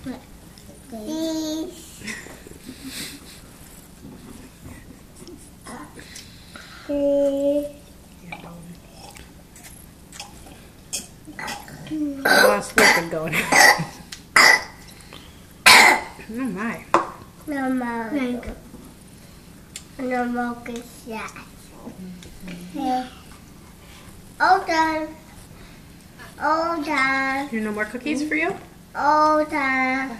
These. Lost liquid going. Oh my. No milk. No milk is that. Okay. All done. All done. Here, no more cookies for you? All done.